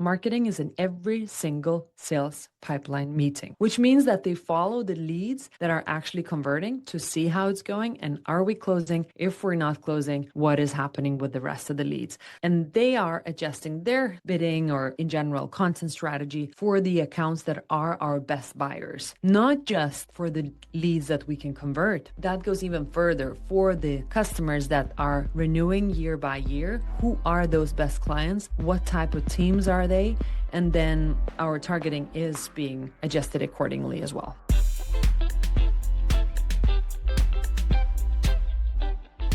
marketing is in every single sales pipeline meeting, which means that they follow the leads that are actually converting to see how it's going and are we closing? If we're not closing, what is happening with the rest of the leads? And they are adjusting their bidding or in general content strategy for the accounts that are our best buyers, not just for the leads that we can convert. That goes even further for the customers that are renewing year by year. Who are those best clients? What type of teams are they? And then our targeting is being adjusted accordingly as well.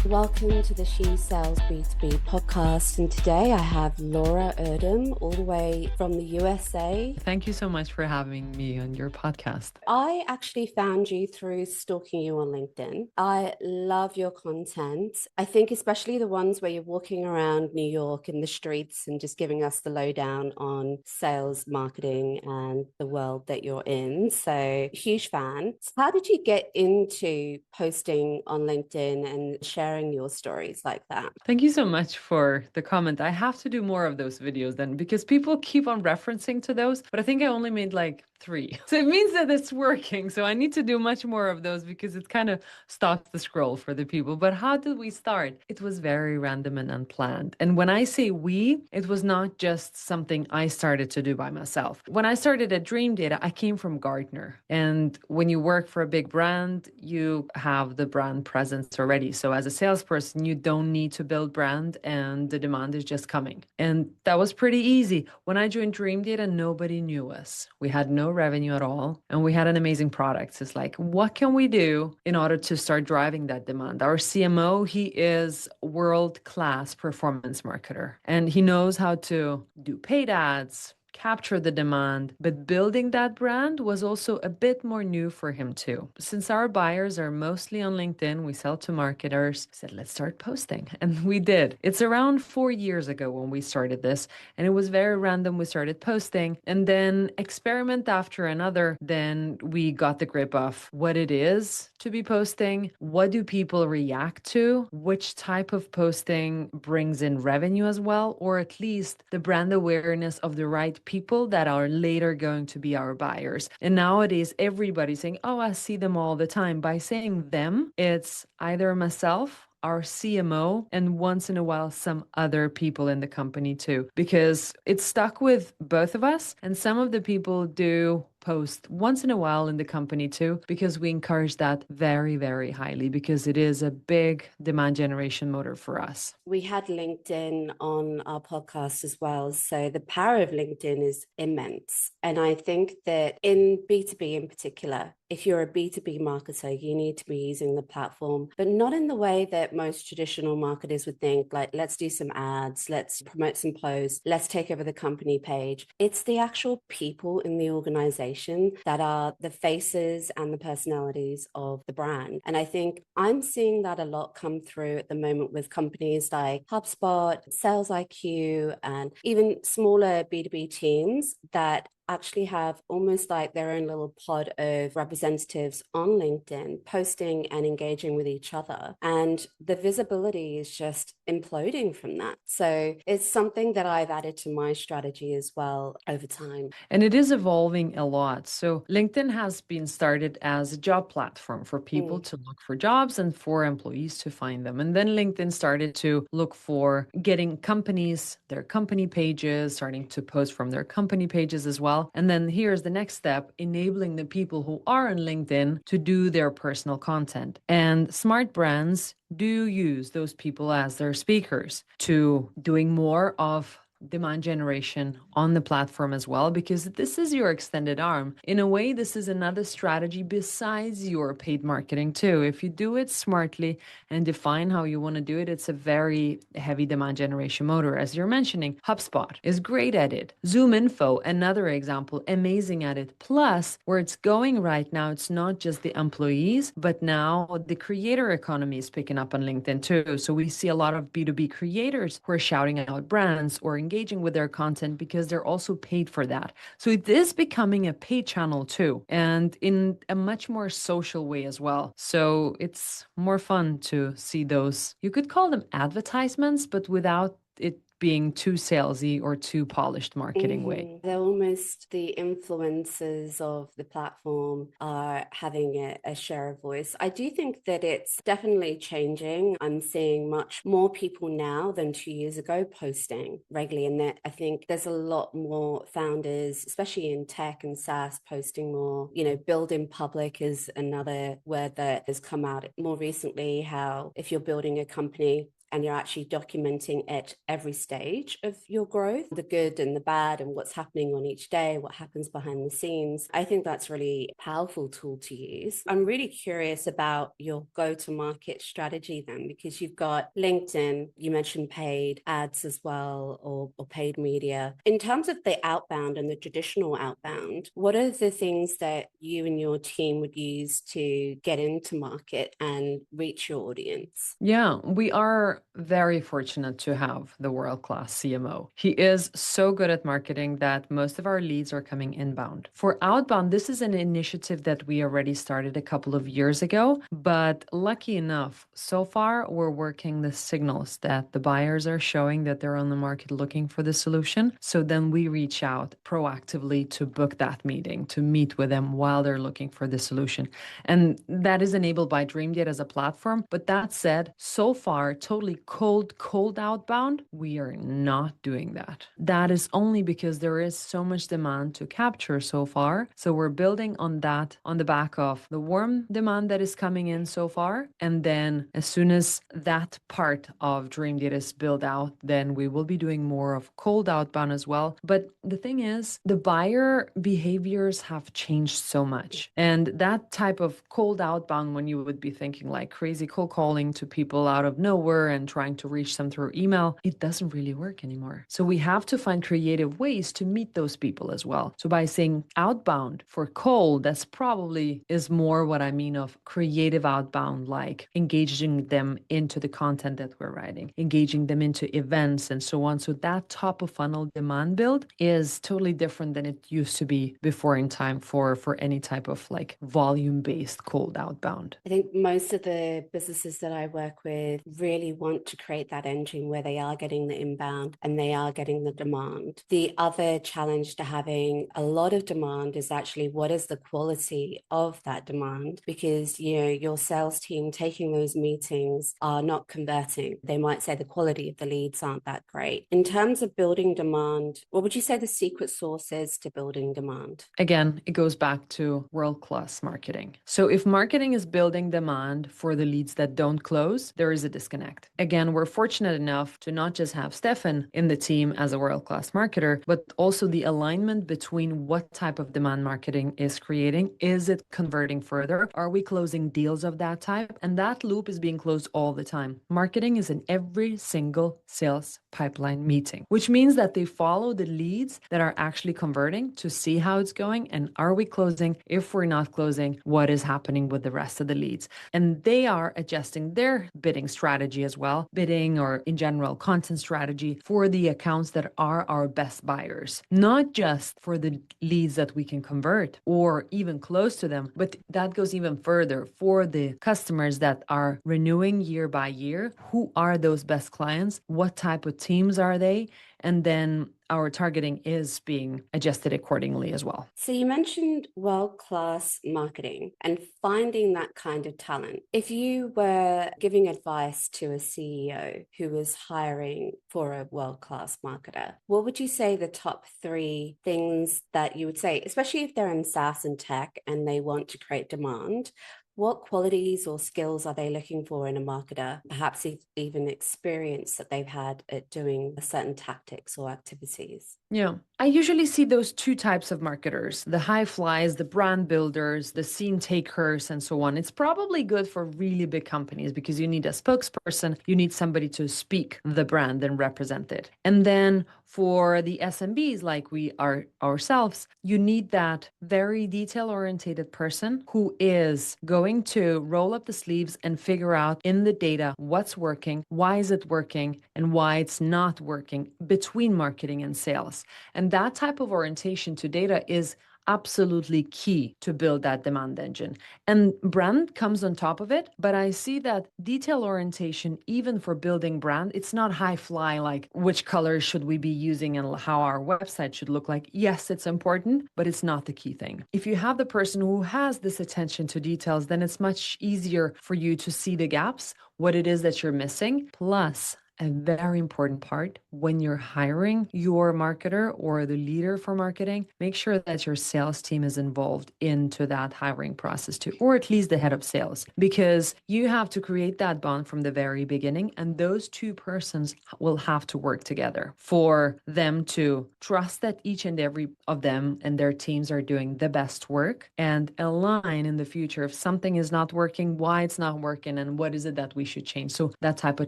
Welcome to the She Sells B2B podcast. And today I have Laura Erdem, all the way from the USA. Thank you so much for having me on your podcast. I actually found you through stalking you on LinkedIn. I love your content. I think especially the ones where you're walking around New York in the streets and just giving us the lowdown on sales, marketing, and the world that you're in. So huge fan. How did you get into posting on LinkedIn and sharing your stories like that? Thank you so much for the comment. I have to do more of those videos then because people keep on referencing to those, but I think I only made like 3. So it means that it's working. So I need to do much more of those because it kind of stops the scroll for the people. But how did we start? It was very random and unplanned. And when I say we, it was not just something I started to do by myself. When I started at Dreamdata, I came from Gartner. And when you work for a big brand, you have the brand presence already. So as a salesperson, you don't need to build brand and the demand is just coming. And that was pretty easy. When I joined Dreamdata, nobody knew us. We had no revenue at all. And we had an amazing product. It's like, what can we do in order to start driving that demand? Our CMO, he is world-class performance marketer. And he knows how to do paid ads, capture the demand, but building that brand was also a bit more new for him too. Since our buyers are mostly on LinkedIn, we sell to marketers, we said, let's start posting. And we did. It's around 4 years ago when we started this, and it was very random. We started posting and then experiment after another. Then we got the grip of what it is to be posting. What do people react to? Which type of posting brings in revenue as well, or at least the brand awareness of the right people that are later going to be our buyers. And nowadays, everybody's saying, oh, I see them all the time. By saying them, it's either myself, our CMO, and once in a while, some other people in the company too, because it's stuck with both of us. And some of the people do post once in a while in the company too, because we encourage that very, very highly, because it is a big demand generation motor for us. We had LinkedIn on our podcast as well. So the power of LinkedIn is immense. And I think that in B2B in particular, if you're a B2B marketer, you need to be using the platform, but not in the way that most traditional marketers would think, like, let's do some ads, let's promote some posts, let's take over the company page. It's the actual people in the organization that are the faces and the personalities of the brand. And I think I'm seeing that a lot come through at the moment with companies like HubSpot, Sales IQ, and even smaller B2B teams that actually have almost like their own little pod of representatives on LinkedIn posting and engaging with each other. And the visibility is just imploding from that. So it's something that I've added to my strategy as well over time. And it is evolving a lot. So LinkedIn has been started as a job platform for people to look for jobs and for employees to find them. And then LinkedIn started to look for getting companies, their company pages, starting to post from their company pages as well. And then here's the next step, enabling the people who are on LinkedIn to do their personal content. And smart brands do use those people as their speakers to doing more of demand generation on the platform as well, because this is your extended arm. In a way, this is another strategy besides your paid marketing too. If you do it smartly and define how you want to do it, it's a very heavy demand generation motor. As you're mentioning, HubSpot is great at it. Zoom Info, another example, amazing at it. Plus, where it's going right now, it's not just the employees, but now the creator economy is picking up on LinkedIn too. So we see a lot of B2B creators who are shouting out brands or engaging with their content because they're also paid for that. So it is becoming a paid channel too, and in a much more social way as well. So it's more fun to see those, you could call them advertisements, but without it being too salesy or too polished marketing way. They're almost the influencers of the platform are having a share of voice. I do think that it's definitely changing. I'm seeing much more people now than 2 years ago posting regularly. And that I think there's a lot more founders, especially in tech and SaaS, posting more. Build in public is another word that has come out more recently, how if you're building a company, and you're actually documenting at every stage of your growth, the good and the bad, and what's happening on each day, what happens behind the scenes. I think that's really a powerful tool to use. I'm really curious about your go-to-market strategy then, because you've got LinkedIn, you mentioned paid ads as well, or paid media. In terms of the outbound and the traditional outbound, what are the things that you and your team would use to get into market and reach your audience? Yeah, we are very fortunate to have the world-class CMO. He is so good at marketing that most of our leads are coming inbound. For outbound, this is an initiative that we already started a couple of years ago, but lucky enough, so far we're working the signals that the buyers are showing that they're on the market looking for the solution. So then we reach out proactively to book that meeting, to meet with them while they're looking for the solution. And that is enabled by Dreamdata as a platform. But that said, so far, totally cold outbound, we are not doing that. That is only because there is so much demand to capture so far. So we're building on that on the back of the warm demand that is coming in so far. And then as soon as that part of Dreamdata is built out, then we will be doing more of cold outbound as well. But the thing is, the buyer behaviors have changed so much. And that type of cold outbound, when you would be thinking like crazy cold calling to people out of nowhere and trying to reach them through email, it doesn't really work anymore. So we have to find creative ways to meet those people as well. So by saying outbound for cold, that's probably is more what I mean of creative outbound, like engaging them into the content that we're writing, engaging them into events and so on. So that top of funnel demand build is totally different than it used to be before in time for any type of like volume-based cold outbound. I think most of the businesses that I work with really want to create that engine where they are getting the inbound and they are getting the demand. The other challenge to having a lot of demand is actually what is the quality of that demand, because your sales team taking those meetings are not converting. They might say the quality of the leads aren't that great. In terms of building demand, what would you say the secret sauce is to building demand? Again, it goes back to world-class marketing. So if marketing is building demand for the leads that don't close, there is a disconnect. Again, we're fortunate enough to not just have Stefan in the team as a world-class marketer, but also the alignment between what type of demand marketing is creating. Is it converting further? Are we closing deals of that type? And that loop is being closed all the time. Marketing is in every single sales pipeline meeting, which means that they follow the leads that are actually converting to see how it's going and are we closing. If we're not closing, what is happening with the rest of the leads? And they are adjusting their bidding strategy as well, bidding or in general content strategy for the accounts that are our best buyers, not just for the leads that we can convert or even close to them, but that goes even further for the customers that are renewing year by year. Who are those best clients? What type of teams are they? And then our targeting is being adjusted accordingly as well. So you mentioned world-class marketing and finding that kind of talent. If you were giving advice to a CEO who was hiring for a world-class marketer, what would you say the top 3 things that you would say, especially if they're in SaaS and tech and they want to create demand? What qualities or skills are they looking for in a marketer? Perhaps even experience that they've had at doing certain tactics or activities. Yeah, I usually see those 2 types of marketers, the high flies, the brand builders, the scene takers, and so on. It's probably good for really big companies because you need a spokesperson, you need somebody to speak the brand and represent it. And then for the SMBs like we are ourselves, you need that very detail-oriented person who is going to roll up the sleeves and figure out in the data what's working, why is it working, and why it's not working between marketing and sales. And that type of orientation to data is absolutely key to build that demand engine. And brand comes on top of it. But I see that detail orientation, even for building brand, it's not high fly, like which colors should we be using and how our website should look like. Yes, it's important, but it's not the key thing. If you have the person who has this attention to details, then it's much easier for you to see the gaps, what it is that you're missing. Plus, a very important part when you're hiring your marketer or the leader for marketing, make sure that your sales team is involved into that hiring process too, or at least the head of sales, because you have to create that bond from the very beginning. And those two persons will have to work together for them to trust that each and every of them and their teams are doing the best work, and align in the future if something is not working, why it's not working, and what is it that we should change. So that type of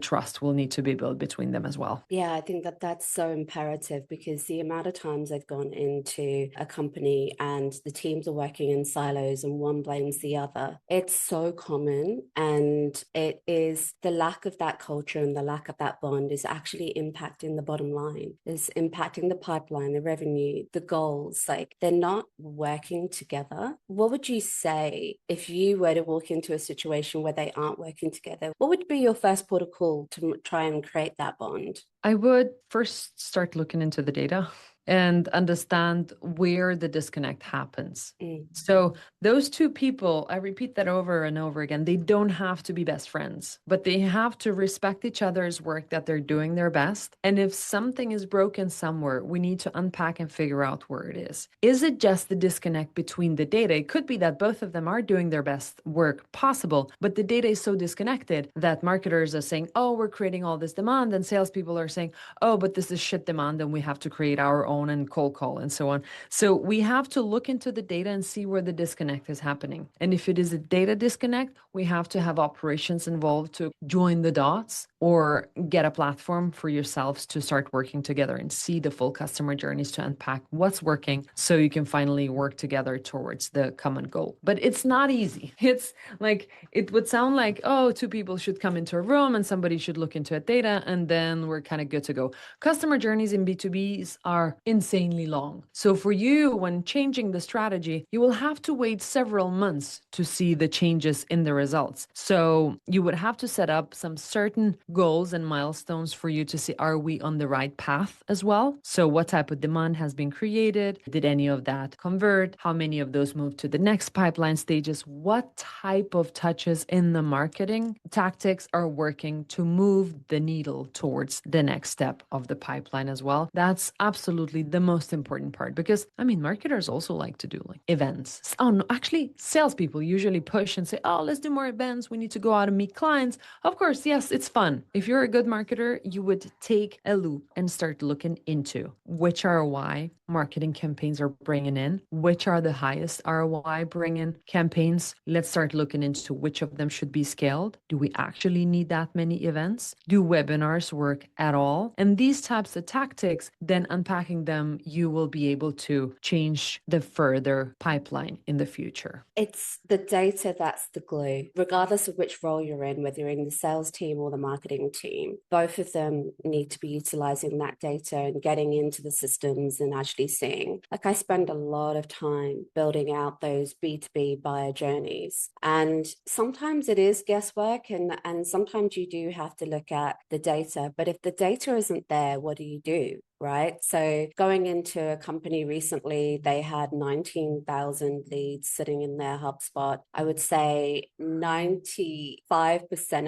trust will need to be build between them as well. Yeah, I think that that's so imperative, because the amount of times I've gone into a company and the teams are working in silos and one blames the other, it's so common. And it is the lack of that culture and the lack of that bond is actually impacting the bottom line, is impacting the pipeline, the revenue, the goals. Like, they're not working together. What would you say if you were to walk into a situation where they aren't working together? What would be your first port of call to try and create that bond? I would first start looking into the data and understand where the disconnect happens. So those two people, I repeat that over and over again, they don't have to be best friends, but they have to respect each other's work, that they're doing their best. And if something is broken somewhere, we need to unpack and figure out where it is. Is it just the disconnect between the data? It could be that both of them are doing their best work possible, but the data is so disconnected that marketers are saying, oh, we're creating all this demand, and salespeople are saying, oh, but this is shit demand and we have to create our own and cold call and so on. So we have to look into the data and see where the disconnect is happening. And if it is a data disconnect, we have to have operations involved to join the dots or get a platform for yourselves to start working together and see the full customer journeys to unpack what's working so you can finally work together towards the common goal. But it's not easy. It's like, it would sound like, oh, two people should come into a room and somebody should look into a data and then we're kind of good to go. Customer journeys in B2Bs are insanely long. So for you, when changing the strategy, you will have to wait several months to see the changes in the results. So you would have to set up some certain goals and milestones for you to see, are we on the right path as well? So what type of demand has been created? Did any of that convert? How many of those move to the next pipeline stages? What type of touches in the marketing tactics are working to move the needle towards the next step of the pipeline as well? That's absolutely the most important part, because marketers also like to do like events. Oh no, actually salespeople usually push and say, oh, let's do more events. We need to go out and meet clients. Of course, yes, it's fun. If you're a good marketer, you would take a loop and start looking into which ROI marketing campaigns are bringing in, which are the highest ROI bringing campaigns. Let's start looking into which of them should be scaled. Do we actually need that many events? Do webinars work at all? And these types of tactics, then unpacking them, you will be able to change the further pipeline in the future. It's the data that's the glue, regardless of which role you're in, whether you're in the sales team or the marketing team. Both of them need to be utilizing that data and getting into the systems and actually seeing. Like, I spend a lot of time building out those B2B buyer journeys. And sometimes it is guesswork, and sometimes you do have to look at the data. But if the data isn't there, what do you do? Right. So going into a company recently, they had 19,000 leads sitting in their HubSpot. I would say 95%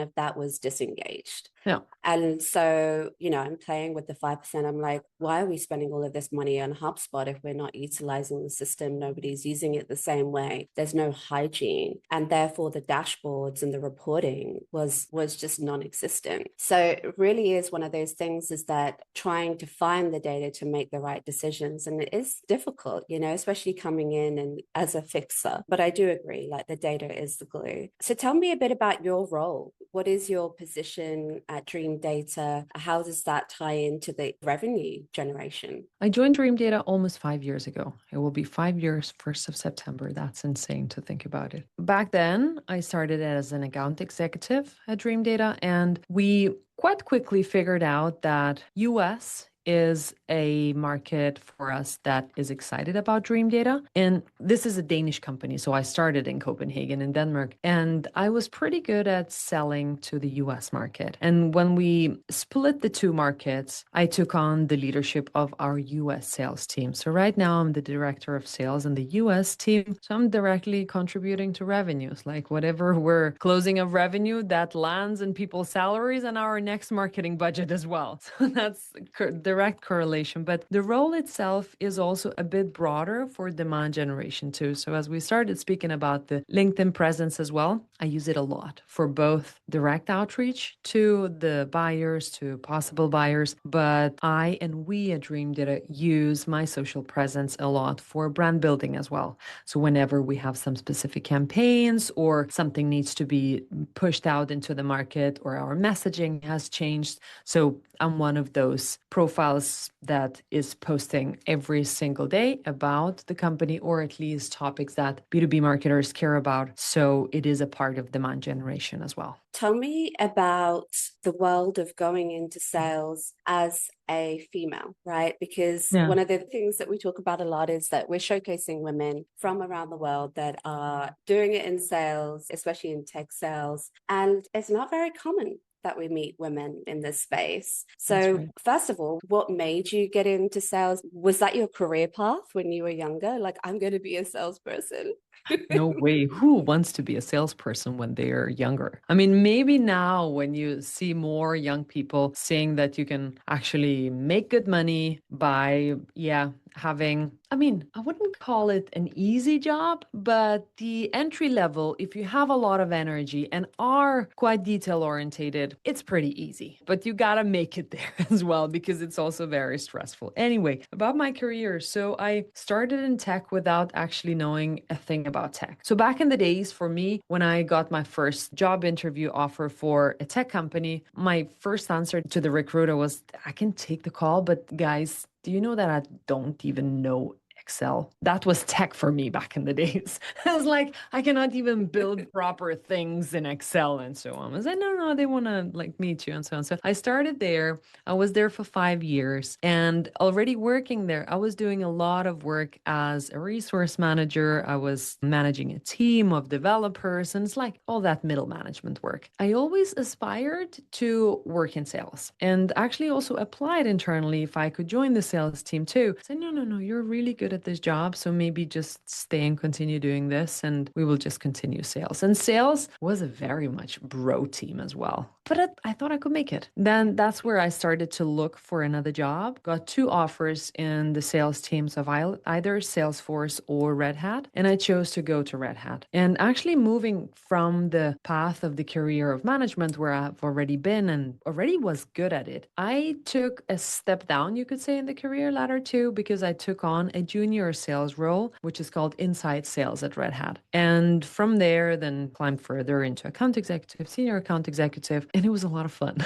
of that was disengaged. Yeah. And so, I'm playing with the 5%. I'm like, why are we spending all of this money on HubSpot if we're not utilizing the system? Nobody's using it the same way. There's no hygiene. And therefore the dashboards and the reporting was just non-existent. So it really is one of those things, is that trying to find the data to make the right decisions. And it is difficult, especially coming in and as a fixer. But I do agree, like, the data is the glue. So tell me a bit about your role. What is your position at Dreamdata? How does that tie into the revenue generation? I joined Dreamdata almost 5 years ago. It will be 5 years, 1st of September. That's insane to think about it. Back then, I started as an account executive at Dreamdata, and we quite quickly figured out that US is a market for us that is excited about Dreamdata. And this is a Danish company. So I started in Copenhagen in Denmark, and I was pretty good at selling to the US market. And when we split the two markets, I took on the leadership of our US sales team. So right now I'm the director of sales in the US team. So I'm directly contributing to revenues, like whatever we're closing of revenue that lands in people's salaries and our next marketing budget as well. So that's direct correlation. But the role itself is also a bit broader for demand generation too. So as we started speaking about the LinkedIn presence as well, I use it a lot for both direct outreach to the buyers, to possible buyers. But I and we at Dreamdata use my social presence a lot for brand building as well. So whenever we have some specific campaigns or something needs to be pushed out into the market or our messaging has changed. So I'm one of those profiles that is posting every single day about the company, or at least topics that B2B marketers care about. So it is a part of demand generation as well. Tell me about the world of going into sales as a female, right? Because one of the things that we talk about a lot is that we're showcasing women from around the world that are doing it in sales, especially in tech sales. And it's not very common that we meet women in this space. So right. First of all, what made you get into sales? Was that your career path when you were younger? Like, I'm going to be a salesperson. No way. Who wants to be a salesperson when they are younger? I mean, maybe now when you see more young people saying that you can actually make good money by, having, I mean, I wouldn't call it an easy job, but the entry level, if you have a lot of energy and are quite detail orientated, it's pretty easy. But you gotta make it there as well, because it's also very stressful. Anyway, about my career. So I started in tech without actually knowing a thing about tech. So back in the days for me, when I got my first job interview offer for a tech company, my first answer to the recruiter was, I can take the call, but guys, do you know that I don't even know Excel? That was tech for me back in the days. I was like, I cannot even build proper things in Excel and so on. I said, no, they want to like meet you and so on. So I started there. I was there for 5 years, and already working there, I was doing a lot of work as a resource manager. I was managing a team of developers, and it's like all that middle management work. I always aspired to work in sales, and actually also applied internally if I could join the sales team too. I said, no, you're really good at this job, so maybe just stay and continue doing this, and we will just continue sales. And sales was a very much bro team as well. But I thought I could make it. Then that's where I started to look for another job. Got 2 offers in the sales teams of either Salesforce or Red Hat, and I chose to go to Red Hat. And actually moving from the path of the career of management where I've already been and already was good at it, I took a step down, you could say, in the career ladder too, because I took on a junior sales role, which is called inside sales at Red Hat. And from there, then climbed further into account executive, senior account executive, and it was a lot of fun.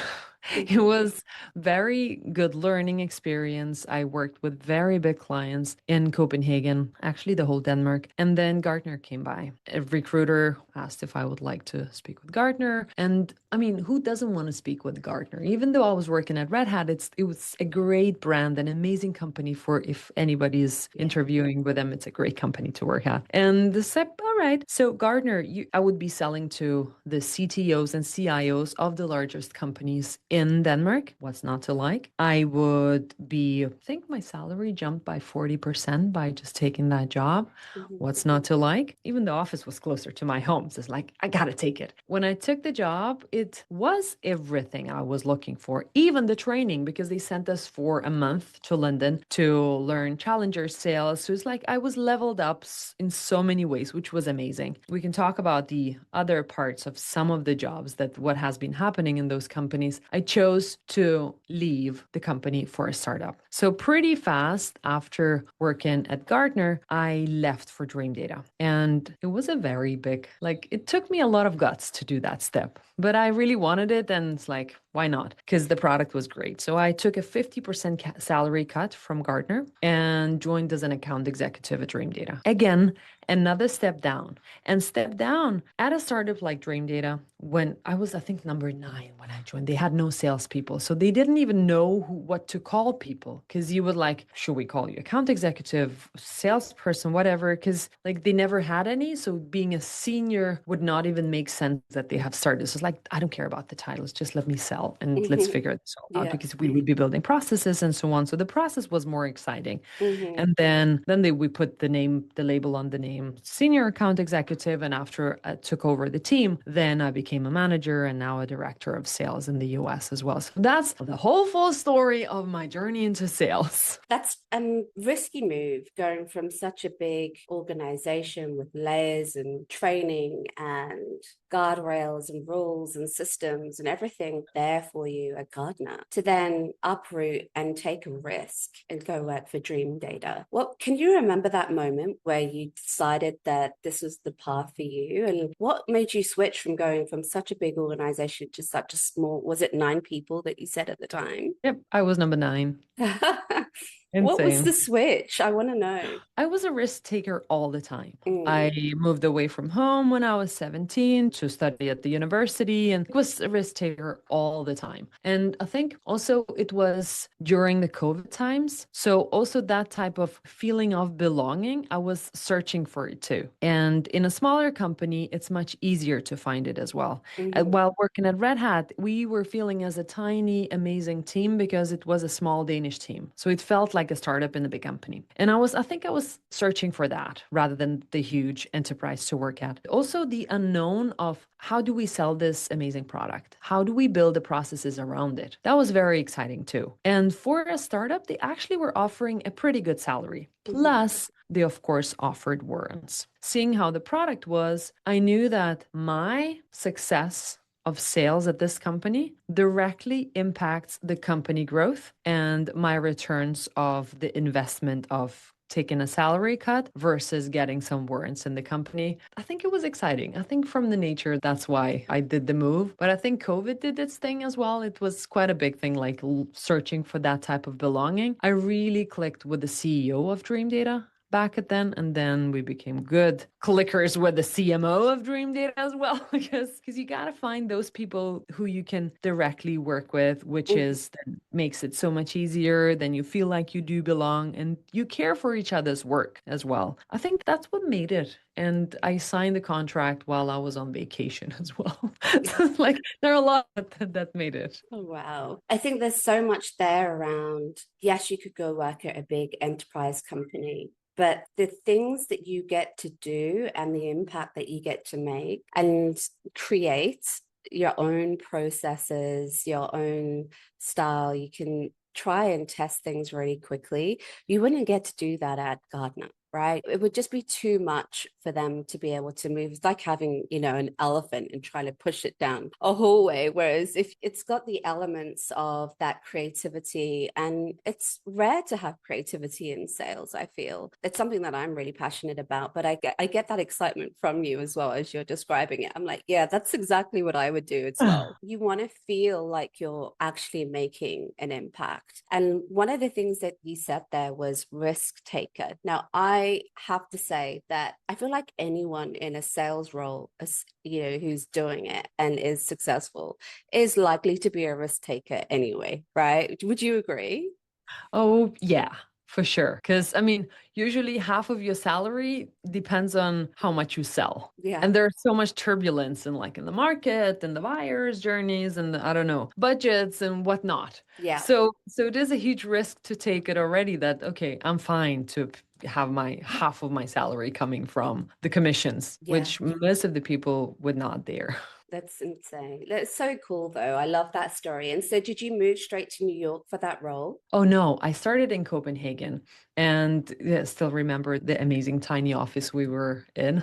It was very good learning experience. I worked with very big clients in Copenhagen, actually the whole Denmark. And then Gartner came by. A recruiter asked if I would like to speak with Gartner. And I mean, who doesn't want to speak with Gartner? Even though I was working at Red Hat, it was a great brand, an amazing company for if anybody is interviewing with them, it's a great company to work at. And the said, all right. So Gartner, I would be selling to the CTOs and CIOs of the largest companies in Denmark. What's not to like? I would be, I think my salary jumped by 40% by just taking that job. What's not to like? Even the office was closer to my home. So it's like, I gotta take it. When I took the job, it was everything I was looking for, even the training, because they sent us for a month to London to learn challenger sales. So it's like I was leveled up in so many ways, which was amazing. We can talk about the other parts of some of the jobs that what has been happening in those companies. I chose to leave the company for a startup. So pretty fast after working at Gartner, I left for Dreamdata. And it was a very big, it took me a lot of guts to do that step, but I really wanted it. And it's like, why not? Because the product was great. So I took a 50% salary cut from Gartner and joined as an account executive at Dreamdata. Again, another step down. And step down at a startup like Dreamdata, when I was, I think, number 9 when I joined, they had no salespeople. So they didn't even know what to call people, because you would like, should we call you account executive, salesperson, whatever? Because like they never had any. So being a senior would not even make sense that they have started. So it's like, I don't care about the titles, just let me sell and let's figure this all out, Yeah. because we would be building processes and so on. So the process was more exciting. Mm-hmm. And we put the label on the name senior account executive. And after I took over the team, then I became a manager and now a director of sales in the US as well. So that's the whole full story of my journey into sales. That's a risky move, going from such a big organization with layers and training and guardrails and rules and systems and everything there for you at Gartner, to then uproot and take a risk and go work for Dreamdata. What can you remember that moment where you decided that this was the path for you? And what made you switch from going from such a big organization to such a small, was it 9 people that you said at the time? Yep, I was number 9. What was Insane. the switch? I want to know. I was a risk taker all the time. Mm, I moved away from home when I was 17 to study at the university and was a risk taker all the time. And I think also it was during the COVID times. So also that type of feeling of belonging, I was searching for it too. And in a smaller company, it's much easier to find it as well. mhm, While working at Red Hat, we were feeling as a tiny, amazing team because it was a small Danish team. So it felt like a startup in a big company. And I think I was searching for that rather than the huge enterprise to work at. Also, the unknown of how do we sell this amazing product? How do we build the processes around it? That was very exciting too. And for a startup, they actually were offering a pretty good salary. mhm, Plus, they of course offered warrants. Seeing how the product was, I knew that my success of sales at this company directly impacts the company growth and my returns of the investment of taking a salary cut versus getting some warrants in the company. I think it was exciting. I think from the nature, that's why I did the move. But I think COVID did its thing as well. It was quite a big thing, like searching for that type of belonging. I really clicked with the CEO of Dreamdata back at then, and then we became good clickers with the CMO of Dreamdata as well, because you got to find those people who you can directly work with, which mhm. is that makes it so much easier. Then you feel like you do belong and you care for each other's work as well. I think that's what made it. And I signed the contract while I was on vacation as well. So like there are a lot that made it. Oh, wow. I think there's so much there around. Yes, you could go work at a big enterprise company, but the things that you get to do and the impact that you get to make and create your own processes, your own style, you can try and test things really quickly. You wouldn't get to do that at Gartner. Right. It would just be too much for them to be able to move. It's like having, an elephant and trying to push it down a hallway. Whereas if it's got the elements of that creativity, and it's rare to have creativity in sales, I feel. It's something that I'm really passionate about, but I get that excitement from you as well as you're describing it. I'm like, yeah, that's exactly what I would do as well. You want to feel like you're actually making an impact. And one of the things that you said there was risk taker. Now, I have to say that I feel like anyone in a sales role, who's doing it and is successful, is likely to be a risk taker anyway, right? Would you agree? Oh, yeah, for sure. Because I mean, usually half of your salary depends on how much you sell. Yeah, And there's so much turbulence in the market and the buyer's journeys and I don't know, budgets and whatnot. yeah, So it is a huge risk to take it already that, okay, I'm fine to have my half of my salary coming from the commissions, yeah. which most of the people would not dare. That's insane. That's so cool, though. I love that story. And so, did you move straight to New York for that role? Oh no, I started in Copenhagen and yeah, still remember the amazing tiny office we were in.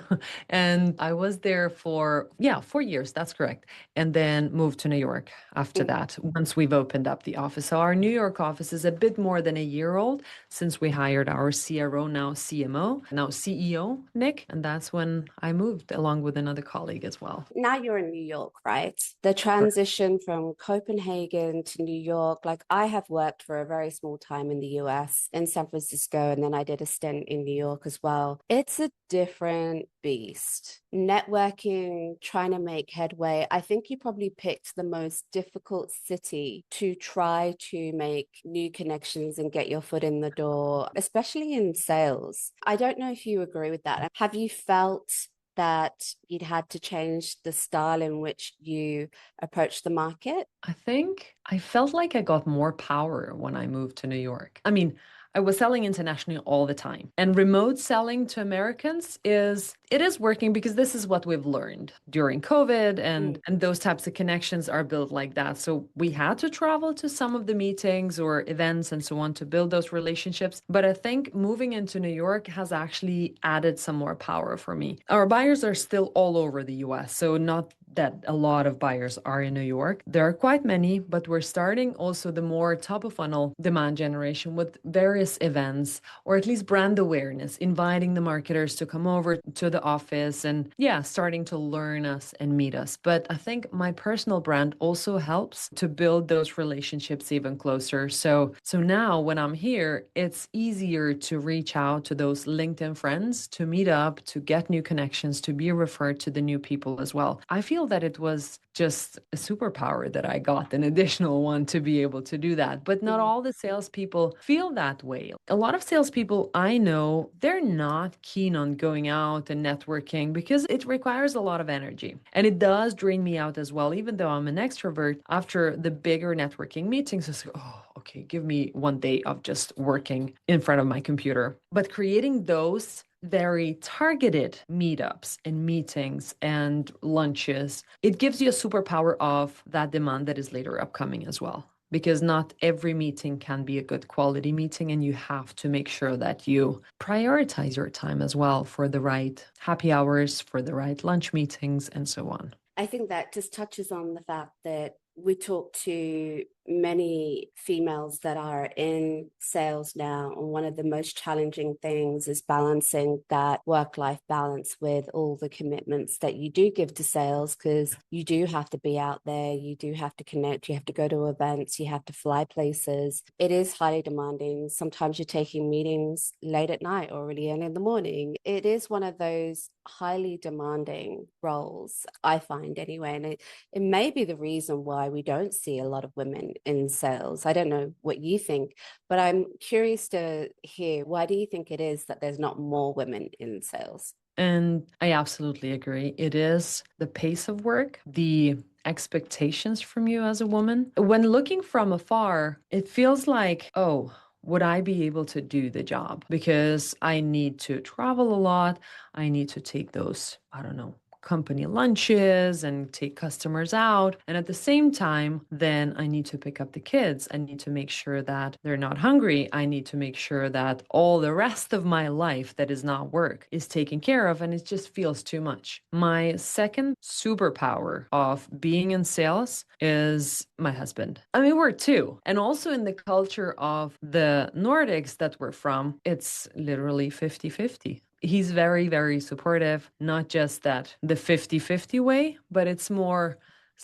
And I was there for, yeah, 4 years, that's correct. And then moved to New York after Mm. that, once we've opened up the office. So our New York office is a bit more than a year old since we hired our CRO, now CMO, now CEO, Nick. And that's when I moved along with another colleague as well. Now you're in New York, right? The transition from Copenhagen to New York, like I have worked for a very small time in the US, in San Francisco, and then I did a stint in New York as well. It's a different beast. Networking, trying to make headway. I think you probably picked the most difficult city to try to make new connections and get your foot in the door, especially in sales. I don't know if you agree with that. Have you felt that you'd had to change the style in which you approach the market? I think I felt like I got more power when I moved to New York. I mean, I was selling internationally all the time. And remote selling to Americans is working because this is what we've learned during COVID and those types of connections are built like that. So we had to travel to some of the meetings or events and so on to build those relationships. But I think moving into New York has actually added some more power for me. Our buyers are still all over the US, so not that a lot of buyers are in New York. There are quite many, but we're starting also the more top of funnel demand generation with various events or at least brand awareness, inviting the marketers to come over to the office and starting to learn us and meet us. But I think my personal brand also helps to build those relationships even closer. So now when I'm here, it's easier to reach out to those LinkedIn friends, to meet up, to get new connections, to be referred to the new people as well. I feel that it was just a superpower that I got, an additional one to be able to do that. But not all the salespeople feel that way. A lot of salespeople I know, they're not keen on going out and networking because it requires a lot of energy. And it does drain me out as well, even though I'm an extrovert. After the bigger networking meetings, it's like, oh, okay, give me one day of just working in front of my computer. But creating those very targeted meetups and meetings and lunches, it gives you a superpower of that demand that is later upcoming as well. Because not every meeting can be a good quality meeting, and you have to make sure that you prioritize your time as well for the right happy hours, for the right lunch meetings, and so on. I think that just touches on the fact that we talk to many females that are in sales now, and one of the most challenging things is balancing that work-life balance with all the commitments that you do give to sales, because you do have to be out there, you do have to connect, you have to go to events, you have to fly places. It is highly demanding. Sometimes you're taking meetings late at night or really early in the morning. It is one of those highly demanding roles, I find anyway, and it may be the reason why we don't see a lot of women in sales. I don't know what you think, but I'm curious to hear, why do you think it is that there's not more women in sales? And I absolutely agree. It is the pace of work, the expectations from you as a woman. When looking from afar, it feels like, oh, would I be able to do the job? Because I need to travel a lot. I need to take those, I don't know, company lunches and take customers out. And at the same time, then I need to pick up the kids. I need to make sure that they're not hungry. I need to make sure that all the rest of my life that is not work is taken care of. And it just feels too much. My second superpower of being in sales is my husband. I mean, we're two. And also in the culture of the Nordics that we're from, it's literally 50-50. He's very, very supportive, not just that the 50-50 way, but it's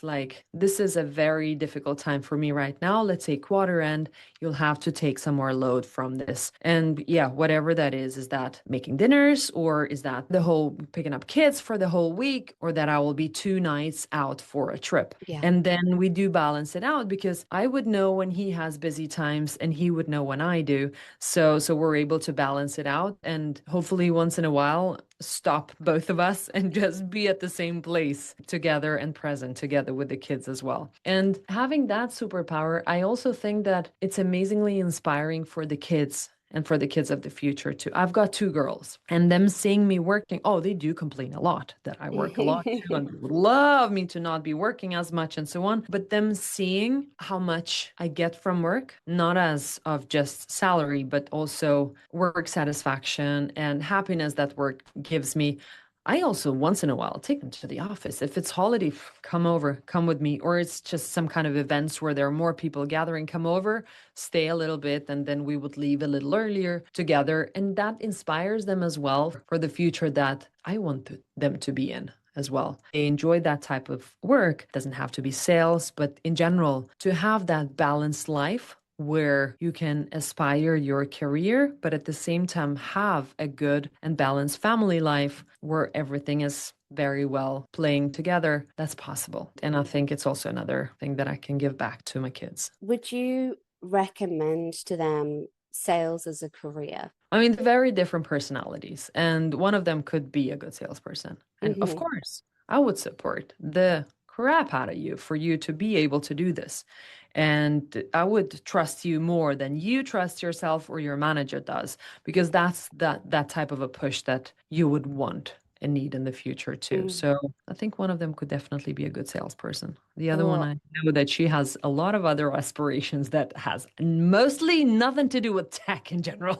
like, this is a very difficult time for me right now. Let's say quarter end, you'll have to take some more load from this. And whatever that is that making dinners, or is that the whole picking up kids for the whole week, or that I will be 2 nights out for a trip. Yeah. And then we do balance it out, because I would know when he has busy times and he would know when I do. So we're able to balance it out, and hopefully once in a while stop both of us and just be at the same place together and present together with the kids as well. And having that superpower, I also think that it's amazingly inspiring for the kids and for the kids of the future too. I've got 2 girls, and them seeing me working, they do complain a lot that I work a lot too, and they would love me to not be working as much and so on. But them seeing how much I get from work, not as of just salary, but also work satisfaction and happiness that work gives me. I also, once in a while, take them to the office. If it's holiday, come over, come with me. Or it's just some kind of events where there are more people gathering, come over, stay a little bit, and then we would leave a little earlier together. And that inspires them as well for the future that I want them to be in. as well. They enjoy that type of work. It doesn't have to be sales, but in general, to have that balanced life where you can aspire your career, but at the same time have a good and balanced family life where everything is very well playing together. That's possible. And I think it's also another thing that I can give back to my kids. Would you recommend to them sales as a career? I mean, very different personalities, and one of them could be a good salesperson. And of course, I would support the crap out of you for you to be able to do this. And I would trust you more than you trust yourself or your manager does, because that's that type of a push that you would want and need in the future too. So I think one of them could definitely be a good salesperson. The other one, Or I know that she has a lot of other aspirations that has mostly nothing to do with tech in general.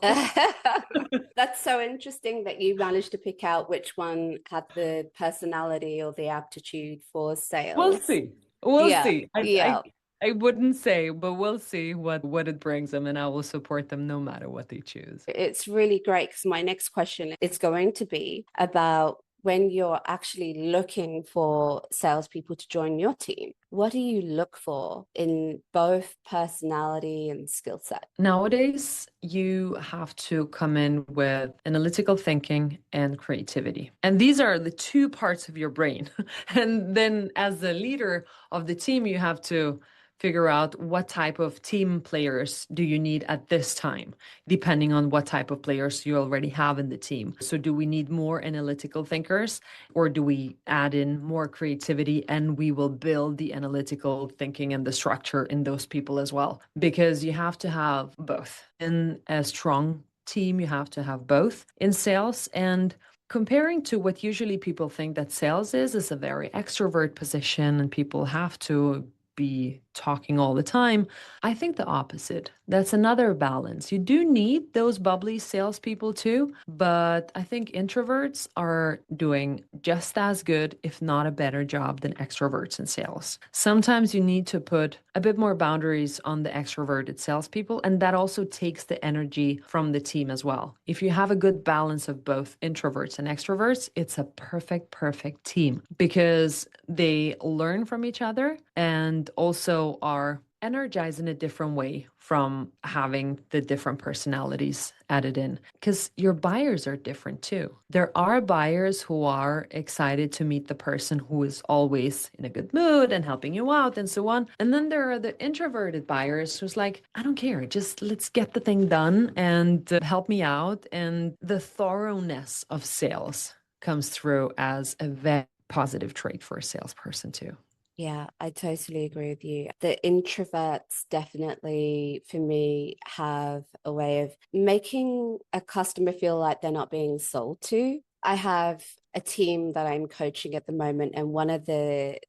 that's so interesting that you managed to pick out which one had the personality or the aptitude for We'll sales. see. We'll Yeah, see. yeah. I wouldn't say, but we'll see what it brings them, and I will support them no matter what they choose. It's really great because my next question is going to be about when you're actually looking for salespeople to join your team. What do you look for in both personality and skill set? Nowadays, you have to come in with analytical thinking and creativity. And these are the two parts of your brain. And then, as the leader of the team, you have to figure out what type of team players do you need at this time, depending on what type of players you already have in the team. So do we need more analytical thinkers, or do we add in more creativity and we will build the analytical thinking and the structure in those people as well? Because you have to have both. In a strong team, you have to have both in sales. And comparing to what usually people think that sales is a very extrovert position and people have to be talking all the time. I think the opposite. That's another balance. You do need those bubbly salespeople too, but I think introverts are doing just as good, if not a better job than extroverts in sales. Sometimes you need to put a bit more boundaries on the extroverted salespeople, and that also takes the energy from the team as well. If you have a good balance of both introverts and extroverts, it's a perfect team because they learn from each other and also are energized in a different way from having the different personalities added in, because your buyers are different too. There are buyers who are excited to meet the person who is always in a good mood and helping you out and so on. And then there are the introverted buyers who's like, I don't care, just let's get the thing done and help me out. And the thoroughness of sales comes through as a very positive trait for a salesperson too. Yeah, I totally agree with you. The introverts definitely, for me, have a way of making a customer feel like they're not being sold to. I have a team that I'm coaching at the moment, and one of the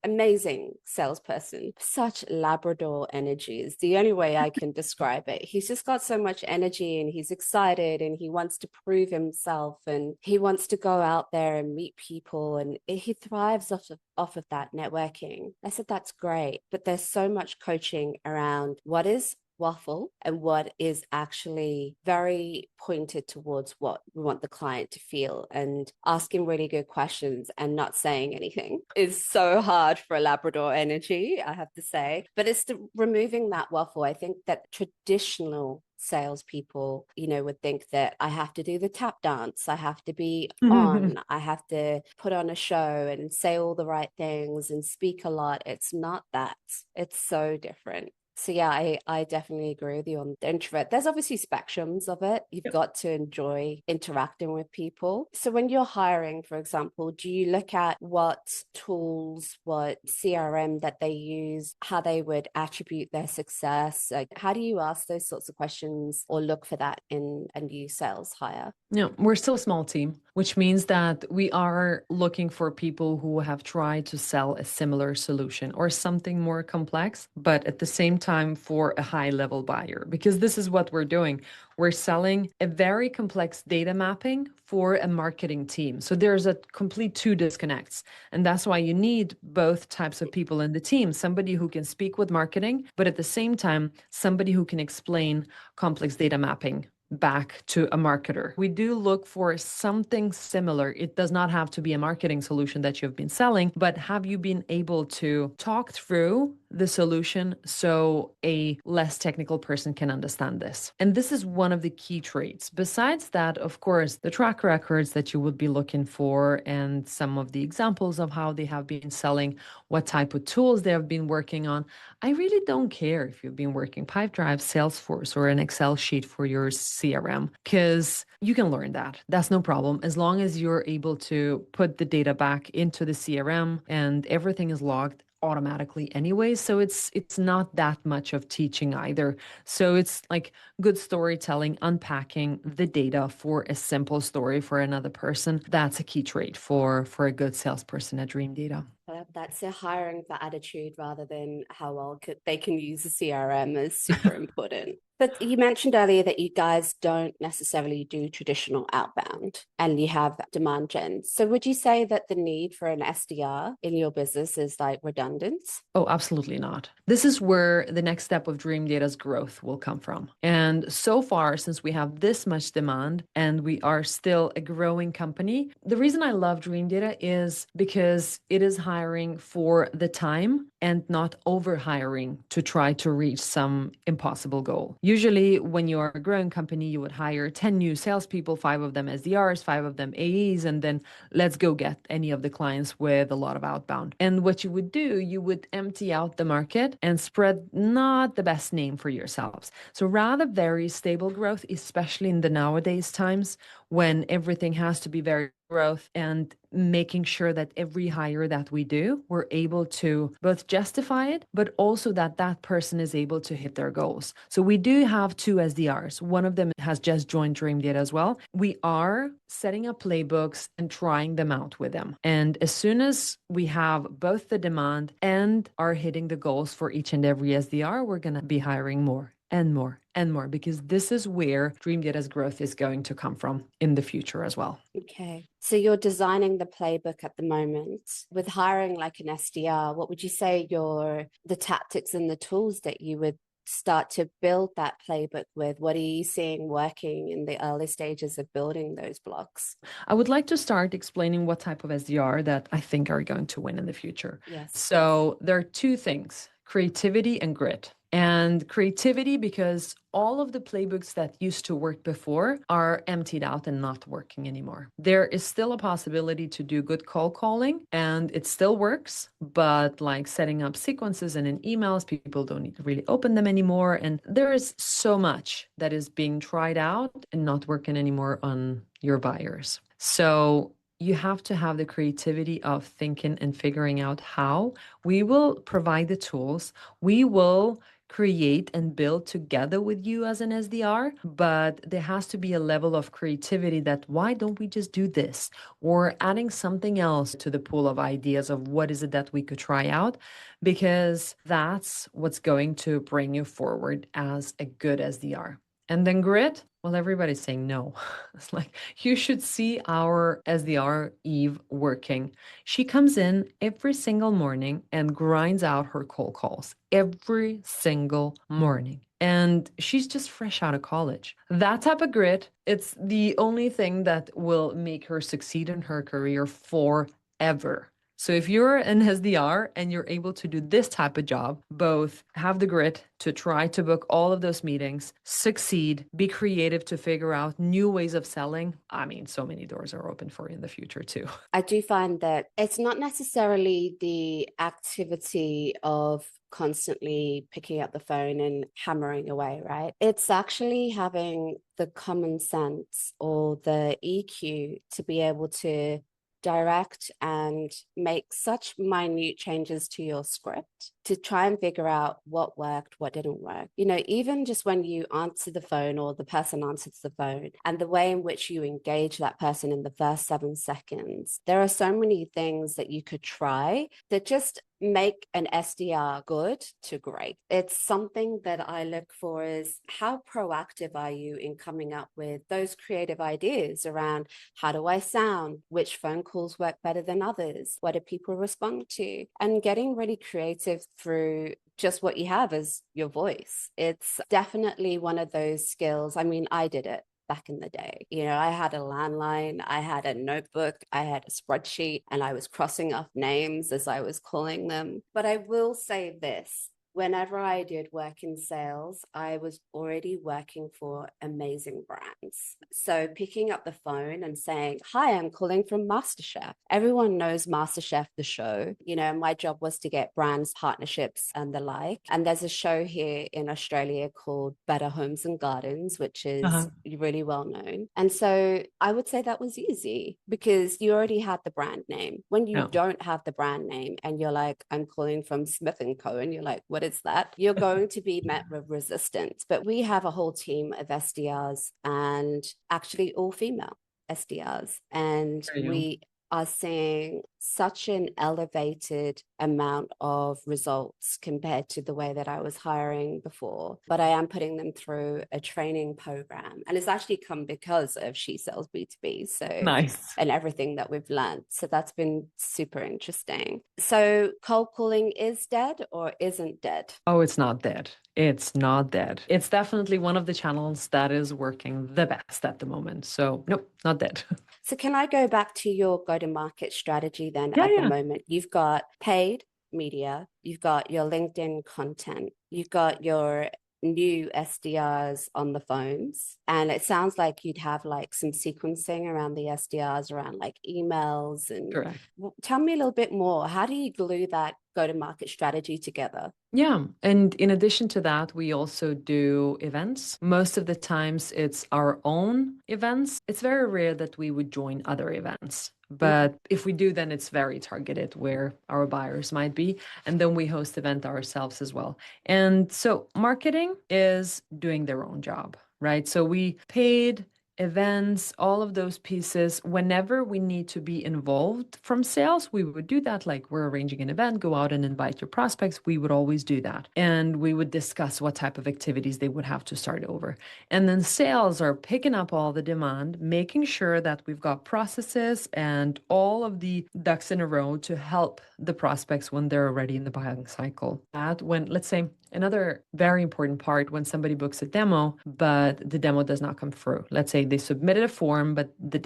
amazing salesperson, such Labrador energy is the only way I can describe it. He's just got so much energy and he's excited and he wants to prove himself and he wants to go out there and meet people, and he thrives off of that networking. I said, that's great, but there's so much coaching around what is waffle and what is actually very pointed towards what we want the client to feel, and asking really good questions and not saying anything is so hard for a Labrador energy, I have to say. But it's removing that waffle. I think that traditional salespeople, would think that I have to do the tap dance, I have to be on, I have to put on a show and say all the right things and speak a lot. It's not that. It's so different. So yeah, I definitely agree with you on the introvert. There's obviously spectrums of it. You've got to enjoy interacting with people. So when you're hiring, for example, do you look at what tools, what CRM that they use, how they would attribute their success? Like, how do you ask those sorts of questions or look for that in a new sales hire? Yeah, we're still a small team, which means that we are looking for people who have tried to sell a similar solution or something more complex, but at the same time for a high level buyer, because this is what we're doing. We're selling a very complex data mapping for a marketing team. So there's a complete two disconnects. And that's why you need both types of people in the team, somebody who can speak with marketing, but at the same time, somebody who can explain complex data mapping back to a marketer. We do look for something similar. It does not have to be a marketing solution that you've been selling, but have you been able to talk through the solution so a less technical person can understand this? And this is one of the key traits. Besides that, of course, the track records that you would be looking for and some of the examples of how they have been selling, what type of tools they have been working on. I really don't care if you've been working Pipedrive, Salesforce, or an Excel sheet for your CRM, because you can learn that. That's no problem, as long as you're able to put the data back into the CRM and everything is logged automatically anyway. So it's not that much of teaching either. So it's like good storytelling, unpacking the data for a simple story for another person. That's a key trait for a good salesperson at Dreamdata. That's a hiring for attitude rather than how well they can use the CRM is super important. But you mentioned earlier that you guys don't necessarily do traditional outbound and you have demand gen. So would you say that the need for an SDR in your business is like redundant? Oh, absolutely not. This is where the next step of Dreamdata's growth will come from. And so far, since we have this much demand and we are still a growing company, the reason I love Dreamdata is because it is hiring for the time and not over hiring to try to reach some impossible goal. Usually, when you are a growing company, you would hire 10 new salespeople, 5 of them SDRs, 5 of them AEs, and then let's go get any of the clients with a lot of outbound. And what you would do, you would empty out the market and spread not the best name for yourselves. So rather very stable growth, especially in the nowadays times when everything has to be very growth, and making sure that every hire that we do, we're able to both justify it, but also that that person is able to hit their goals. So we do have 2 SDRs. One of them has just joined Dreamdata as well. We are setting up playbooks and trying them out with them. And as soon as we have both the demand and are hitting the goals for each and every SDR, we're going to be hiring more and more and more, because this is where Dreamdata's growth is going to come from in the future as well. Okay. So you're designing the playbook at the moment. With hiring like an SDR, what would you say the tactics and the tools that you would start to build that playbook with? What are you seeing working in the early stages of building those blocks? I would like to start explaining what type of SDR that I think are going to win in the future. Yes. So there are 2 things, creativity and grit. And creativity, because all of the playbooks that used to work before are emptied out and not working anymore. There is still a possibility to do good cold calling and it still works, but like setting up sequences and in emails, people don't need to really open them anymore. And there is so much that is being tried out and not working anymore on your buyers. So you have to have the creativity of thinking and figuring out how. We will provide the tools. We will create and build together with you as an SDR, but there has to be a level of creativity that why don't we just do this? Or adding something else to the pool of ideas of what is it that we could try out, because that's what's going to bring you forward as a good SDR. And then grit, well, everybody's saying no. It's like, you should see our SDR Eve working. She comes in every single morning and grinds out her cold calls every single morning. And she's just fresh out of college. That type of grit, it's the only thing that will make her succeed in her career forever. So if you're an SDR and you're able to do this type of job, both have the grit to try to book all of those meetings, succeed, be creative to figure out new ways of selling, I mean, so many doors are open for you in the future too. I do find that it's not necessarily the activity of constantly picking up the phone and hammering away, right? It's actually having the common sense or the EQ to be able to direct and make such minute changes to your script to try and figure out what worked, what didn't work. You know, even just when you answer the phone or the person answers the phone and the way in which you engage that person in the first 7 seconds, there are so many things that you could try that just make an SDR good to great. It's something that I look for is how proactive are you in coming up with those creative ideas around how do I sound, which phone calls work better than others, what do people respond to, and getting really creative through just what you have is your voice. It's definitely one of those skills. I mean, I did it back in the day. You know, I had a landline, I had a notebook, I had a spreadsheet, and I was crossing off names as I was calling them. But I will say this. Whenever I did work in sales, I was already working for amazing brands. So picking up the phone and saying, "Hi, I'm calling from MasterChef." Everyone knows MasterChef, the show. You know, my job was to get brands, partnerships, and the like. And there's a show here in Australia called Better Homes and Gardens, which is Uh-huh. really well known. And so I would say that was easy because you already had the brand name. When you Yeah. don't have the brand name and you're like, "I'm calling from Smith and Co." and you're like, "What is that?" You're going to be met with resistance. But we have a whole team of SDRs and actually all female SDRs. And There you go. we are seeing such an elevated amount of results compared to the way that I was hiring before. But I am putting them through a training program. And it's actually come because of She Sells B2B. So Nice. and everything that we've learned. So that's been super interesting. So cold calling is dead or isn't dead? Oh, it's not dead. It's not dead. It's definitely one of the channels that is working the best at the moment. So, nope, not dead. So can I go back to your go-to-market strategy then Yeah, at the yeah. moment? You've got paid media, you've got your LinkedIn content, you've got your new SDRs on the phones. And it sounds like you'd have like some sequencing around the SDRs around like emails and Correct. tell me a little bit more. How do you glue that go-to-market strategy together? Yeah. And in addition to that, we also do events. Most of the times it's our own events. It's very rare that we would join other events. Okay. But if we do, then it's very targeted where our buyers might be. And then we host event ourselves as well. And so marketing is doing their own job, right? So we paid events, all of those pieces. Whenever we need to be involved from sales, we would do that. Like we're arranging an event, go out and invite your prospects. We would always do that. And we would discuss what type of activities they would have to start over. And then sales are picking up all the demand, making sure that we've got processes and all of the ducks in a row to help the prospects when they're already in the buying cycle. That when, let's say, another very important part when somebody books a demo, but the demo does not come through. Let's say they submitted a form, but the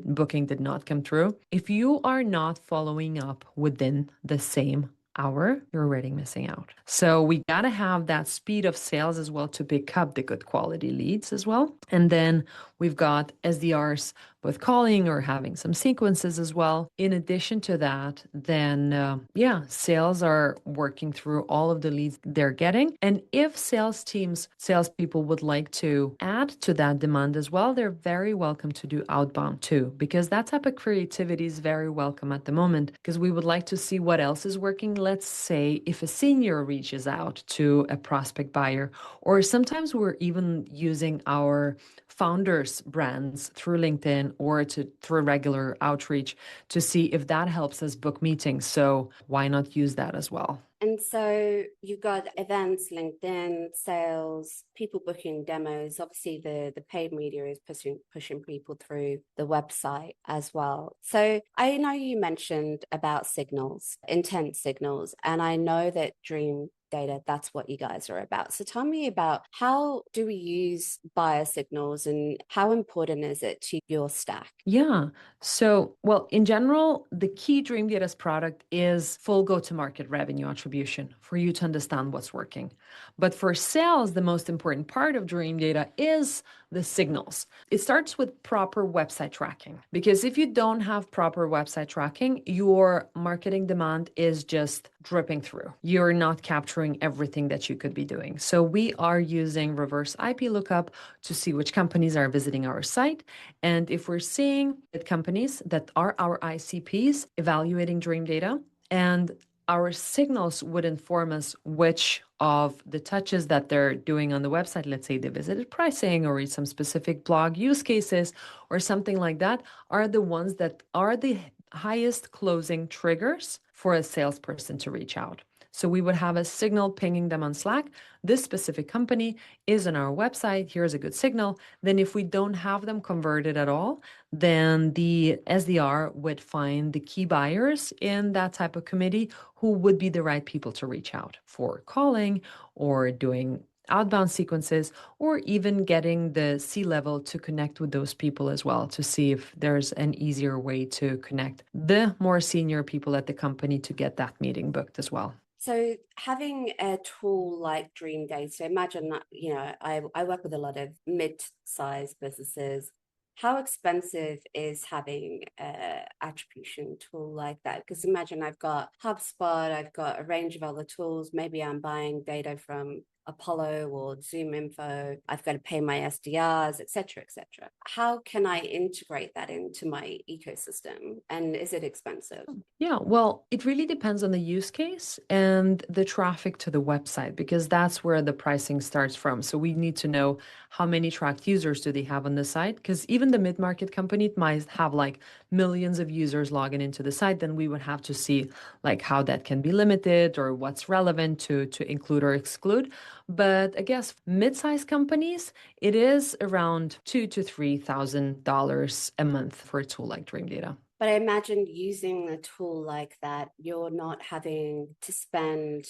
booking did not come through. If you are not following up within the same hour, you're already missing out. So we got to have that speed of sales as well to pick up the good quality leads as well. And then we've got SDRs both calling or having some sequences as well. In addition to that, then sales are working through all of the leads they're getting. And if salespeople would like to add to that demand as well, they're very welcome to do outbound too, because that type of creativity is very welcome at the moment because we would like to see what else is working. Let's say if a senior reaches out to a prospect buyer, or sometimes we're even using our founders' brands through LinkedIn or through regular outreach to see if that helps us book meetings. So why not use that as well? And so you've got events, LinkedIn, sales, people booking demos. Obviously, the paid media is pushing people through the website as well. So I know you mentioned about signals, intent signals, and I know that Dreamdata, that's what you guys are about. So tell me about how do we use buyer signals and how important is it to your stack? Yeah. So, well, in general, the key Dreamdata's product is full go-to-market revenue attribution for you to understand what's working. But for sales, the most important part of Dreamdata is the signals. It starts with proper website tracking, because if you don't have proper website tracking, your marketing demand is just dripping through. You're not capturing everything that you could be doing. So we are using reverse IP lookup to see which companies are visiting our site. And if we're seeing that companies that are our ICPs evaluating Dreamdata, and our signals would inform us which of the touches that they're doing on the website, let's say they visited pricing or some specific blog use cases or something like that, are the ones that are the highest closing triggers for a salesperson to reach out. So we would have a signal pinging them on Slack. This specific company is on our website. Here's a good signal. Then if we don't have them converted at all, then the SDR would find the key buyers in that type of committee who would be the right people to reach out for calling or doing outbound sequences, or even getting the C-level to connect with those people as well to see if there's an easier way to connect the more senior people at the company to get that meeting booked as well. So having a tool like Dreamdata, imagine that, I work with a lot of mid-sized businesses. How expensive is having an attribution tool like that? Because imagine I've got HubSpot, I've got a range of other tools. Maybe I'm buying data from Apollo or Zoom Info. I've got to pay my SDRs, et cetera, et cetera. How can I integrate that into my ecosystem? And is it expensive? Yeah, well, it really depends on the use case and the traffic to the website, because that's where the pricing starts from. So we need to know how many tracked users do they have on the site, because even the mid-market company might have like millions of users logging into the site. Then we would have to see like how that can be limited or what's relevant to include or exclude. But I guess mid-sized companies, it is around $2,000 to $3,000 a month for a tool like Dreamdata. But I imagine using a tool like that, you're not having to spend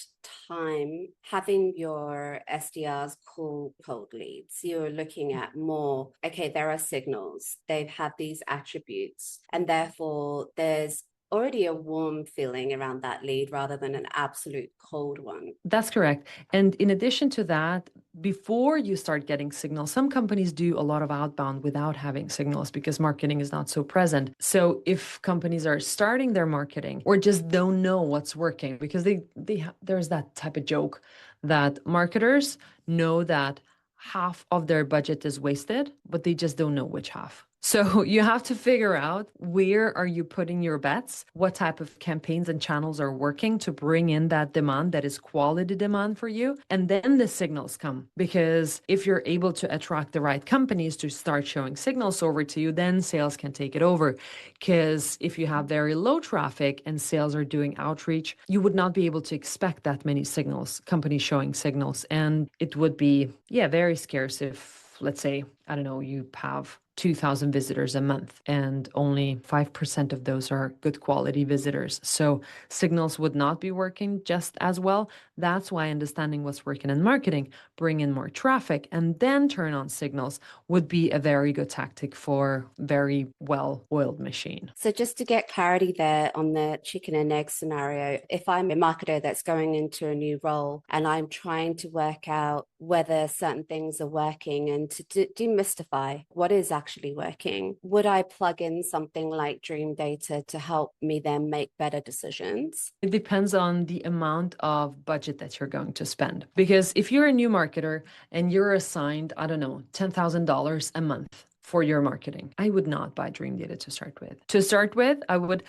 time having your SDRs call cold leads. You're looking at more, okay, there are signals, they have these attributes, and therefore there's already a warm feeling around that lead rather than an absolute cold one. That's correct. And in addition to that, before you start getting signals, some companies do a lot of outbound without having signals because marketing is not so present. So if companies are starting their marketing or just don't know what's working, because there's that type of joke that marketers know that half of their budget is wasted, but they just don't know which half. So you have to figure out where are you putting your bets, what type of campaigns and channels are working to bring in that demand that is quality demand for you. And then the signals come, because if you're able to attract the right companies to start showing signals over to you, then sales can take it over. Because if you have very low traffic and sales are doing outreach, you would not be able to expect that many signals, companies showing signals. And it would be, very scarce if, let's say, I don't know, you have 2,000 visitors a month and only 5% of those are good quality visitors. So signals would not be working just as well. That's why understanding what's working in marketing, bring in more traffic, and then turn on signals would be a very good tactic for very well-oiled machine. So just to get clarity there on the chicken and egg scenario, if I'm a marketer that's going into a new role and I'm trying to work out whether certain things are working and to demystify what is actually working, would I plug in something like Dreamdata to help me then make better decisions? It depends on the amount of budget that you're going to spend. Because if you're a new marketer and you're assigned, I don't know, $10,000 a month for your marketing, I would not buy Dreamdata to start with. To start with, I would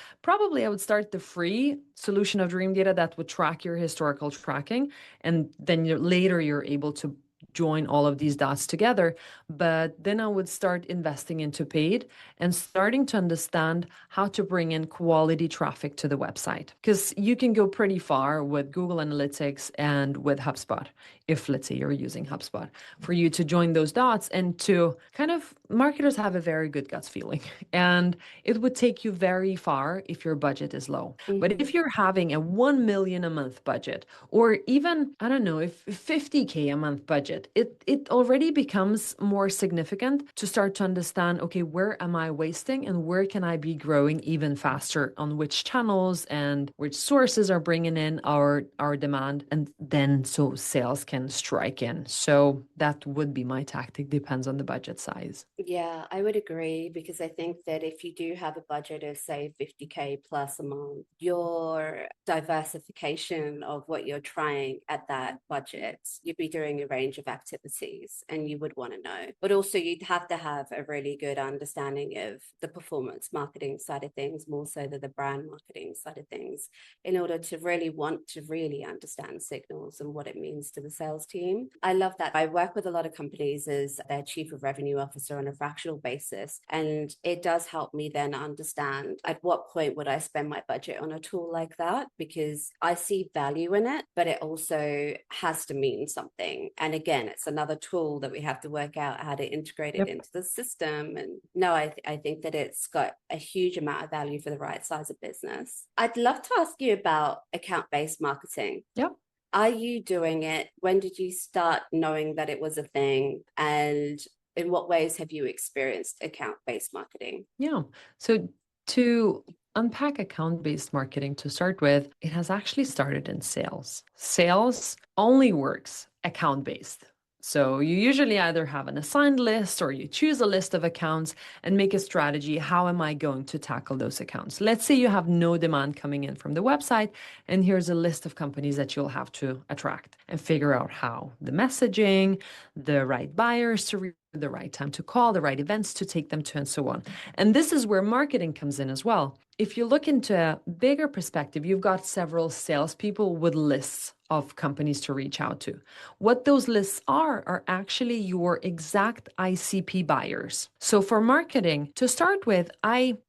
start the free solution of Dreamdata that would track your historical tracking. And then later you're able to join all of these dots together. But then I would start investing into paid and starting to understand how to bring in quality traffic to the website. Because you can go pretty far with Google Analytics and with HubSpot, if let's say you're using HubSpot, for you to join those dots and to kind of, marketers have a very good gut feeling. And it would take you very far if your budget is low. Mm-hmm. But if you're having a 1 million a month budget, or even, I don't know, if 50K a month budget, it already becomes more significant to start to understand, okay, where am I wasting and where can I be growing even faster, on which channels and which sources are bringing in our demand, and then so sales can strike in. So that would be my tactic, depends on the budget size. Yeah, I would agree, because I think that if you do have a budget of say 50K plus a month, your diversification of what you're trying at that budget, you'd be doing a range of activities and you would want to know. But also you'd have to have a really good understanding of the performance marketing side of things, more so than the brand marketing side of things, in order to really want to really understand signals and what it means to the sales team. I love that. I work with a lot of companies as their chief of revenue officer, and on a fractional basis. And it does help me then understand at what point would I spend my budget on a tool like that, because I see value in it, but it also has to mean something. And again, it's another tool that we have to work out how to integrate it Yep. into the system. And no, I think that it's got a huge amount of value for the right size of business. I'd love to ask you about account-based marketing. Yep. Are you doing it? When did you start knowing that it was a thing? And in what ways have you experienced account-based marketing? Yeah. So to unpack account-based marketing to start with, it has actually started in sales. Sales only works account-based. So you usually either have an assigned list or you choose a list of accounts and make a strategy. How am I going to tackle those accounts? Let's say you have no demand coming in from the website, and here's a list of companies that you'll have to attract and figure out how the messaging, the right buyers to reach, the right time to call, the right events to take them to, and so on. And this is where marketing comes in as well. If you look into a bigger perspective, you've got several salespeople with lists of companies to reach out to. What those lists are actually your exact ICP buyers. So for marketing, to start with,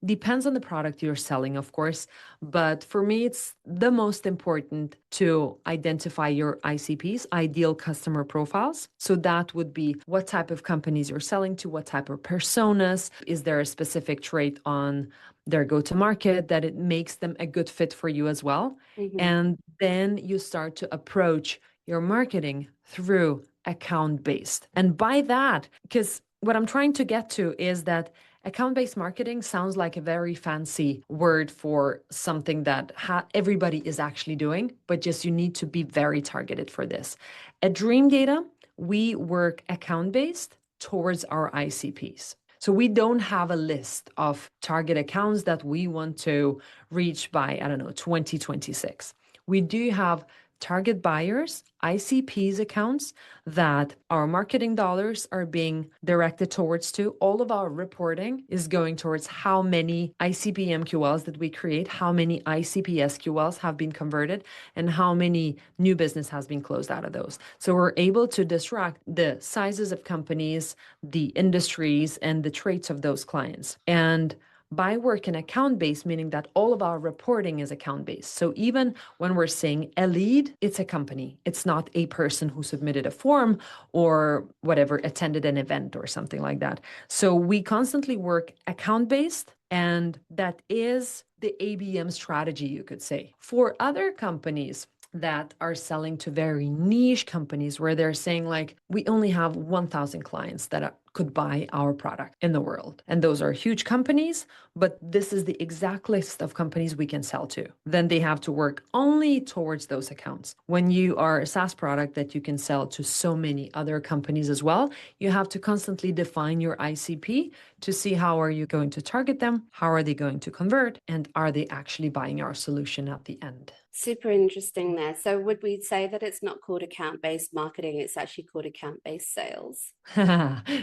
depends on the product you're selling, of course, but for me, it's the most important to identify your ICPs, ideal customer profiles. So that would be what type of companies you're selling to, what type of personas. Is there a specific trait on their go-to-market that it makes them a good fit for you as well? Mm-hmm. And then you start to approach your marketing through account-based. And by that, because what I'm trying to get to is that account-based marketing sounds like a very fancy word for something that everybody is actually doing, but just you need to be very targeted for this. At Dreamdata, we work account-based towards our ICPs. So we don't have a list of target accounts that we want to reach by, 2026. We do have target buyers, ICPs accounts that our marketing dollars are being directed towards to. All of our reporting is going towards how many ICP MQLs that we create, how many ICP SQLs have been converted, and how many new business has been closed out of those. So we're able to disrupt the sizes of companies, the industries, and the traits of those clients. And by working account-based, meaning that all of our reporting is account-based. So even when we're saying a lead, it's a company. It's not a person who submitted a form or whatever, attended an event or something like that. So we constantly work account-based, and that is the ABM strategy, you could say. For other companies that are selling to very niche companies where they're saying like, we only have 1,000 clients that could buy our product in the world. And those are huge companies, but this is the exact list of companies we can sell to. Then they have to work only towards those accounts. When you are a SaaS product that you can sell to so many other companies as well, you have to constantly define your ICP to see how are you going to target them, how are they going to convert, and are they actually buying our solution at the end. Super interesting there. So would we say that it's not called account-based marketing, it's actually called account-based sales?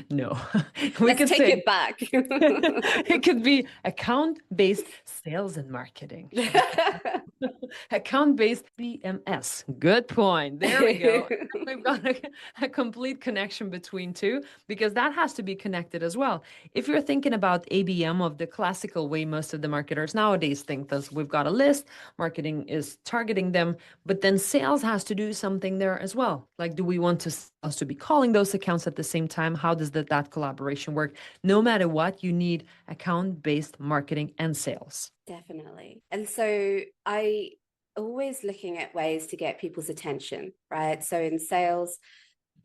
No, we Let's could take say it back. it could be account-based sales and marketing. Account-based BMS. Good point. There we go. We've got a complete connection between two, because that has to be connected as well. If you're thinking about ABM of the classical way most of the marketers nowadays think that we've got a list, marketing is targeting them, but then sales has to do something there as well. Like, do we want us to be calling those accounts at the same time? How does that collaboration work? No matter what, you need account-based marketing and sales. Definitely. And so I always looking at ways to get people's attention, right? So in sales,